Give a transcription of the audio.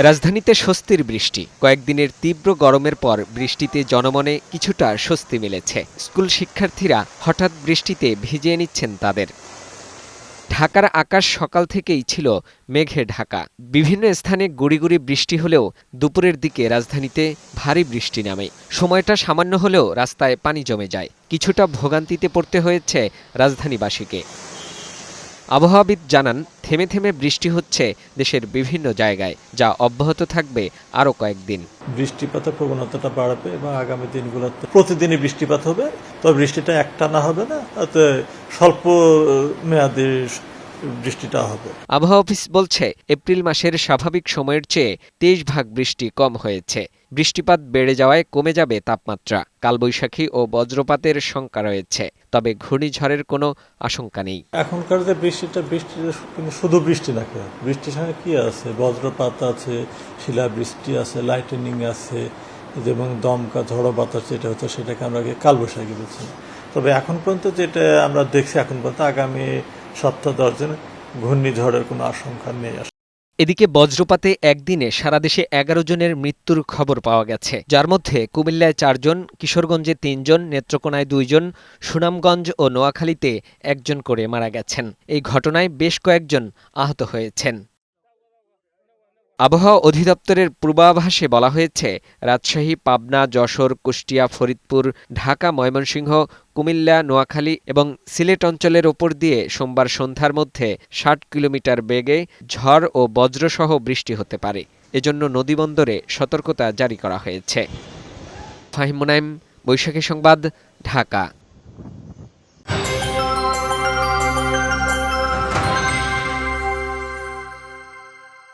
রাজধানীতে স্বস্তির বৃষ্টি। কয়েকদিনের তীব্র গরমের পর বৃষ্টিতে জনমনে কিছুটা স্বস্তি মিলেছে। স্কুল শিক্ষার্থীরা হঠাৎ বৃষ্টিতে ভিজিয়ে নিচ্ছেন তাদের। ঢাকার আকাশ সকাল থেকেই ছিল মেঘে ঢাকা। বিভিন্ন স্থানে গুঁড়ি গুঁড়ি বৃষ্টি হলেও দুপুরের দিকে রাজধানীতে ভারী বৃষ্টি নামে। সময়টা সামান্য হলেও রাস্তায় পানি জমে যায়। কিছুটা ভোগান্তিতে পড়তে হয়েছে রাজধানীবাসীকে। আবহাওয়াবিদ জানান, থেমে থেমে বৃষ্টি হচ্ছে দেশের বিভিন্ন জায়গায়, যা অব্যাহত থাকবে আরও কয়েকদিন। বৃষ্টিপাতের প্রবণতাটা বাড়বে এবং আগামী দিনগুলোতে প্রতিদিনই বৃষ্টিপাত হবে। তবে বৃষ্টিটা একটানা হবে না, তাতে স্বল্প মেয়াদী বৃষ্টিটা হবে। আবহাওয়া অফিস বলছে, এপ্রিল মাসের স্বাভাবিক সময়ের চেয়ে 23 ভাগ বৃষ্টি কম হয়েছে। বৃষ্টিপাত বেড়ে যাওয়ায় কমে যাবে তাপমাত্রা। কালবৈশাখী ও বজ্রপাতের শঙ্কা রয়েছে, তবে ঘূর্ণিঝড়ের কোনো আশঙ্কা নেই। এখনকার যে বৃষ্টি কিন্তু শুধু বৃষ্টি না, বৃষ্টির সঙ্গে কি আছে, বজ্রপাত আছে, শিলাবৃষ্টি আছে, লাইটেনিং আছে, যেমন দমকা ঝড়ো বাতাস যেটা হচ্ছে সেটাকে আমরা কালবৈশাখী বলছি। তবে এখন পর্যন্ত যেটা আমরা দেখছি, এখন পর্যন্ত আগামী সপ্তাহ 10 দিন ঘূর্ণিঝড়ের কোনো আশঙ্কা নেই। এদিকে বজ্রপাতে একদিনে সারা দেশে 11 জনের মৃত্যুর খবর পাওয়া গেছে, যার মধ্যে কুমিল্লায় 4 জন, কিশোরগঞ্জে 3 জন, নেত্রকোনায় 2 জন, সুনামগঞ্জ ও নোয়াখালীতে 1 জন করে মারা গেছেন। এই ঘটনায় বেশ কয়েকজন আহত হয়েছেন। আবহাওয়া অধিদপ্তরের পূর্বাভাসে বলা হয়েছে, রাজশাহী, পাবনা, যশোর, কুষ্টিয়া, ফরিদপুর, ঢাকা, ময়মনসিংহ, কুমিল্লা, নোয়াখালী এবং সিলেট অঞ্চলের ওপর দিয়ে সোমবার সন্ধ্যার মধ্যে 60 কিলোমিটার বেগে ঝড় ও বজ্রসহ বৃষ্টি হতে পারে। এজন্য নদীবন্দরে সতর্কতা জারি করা হয়েছে। ফাহিম মুনাইম, বৈশাখী সংবাদ, ঢাকা।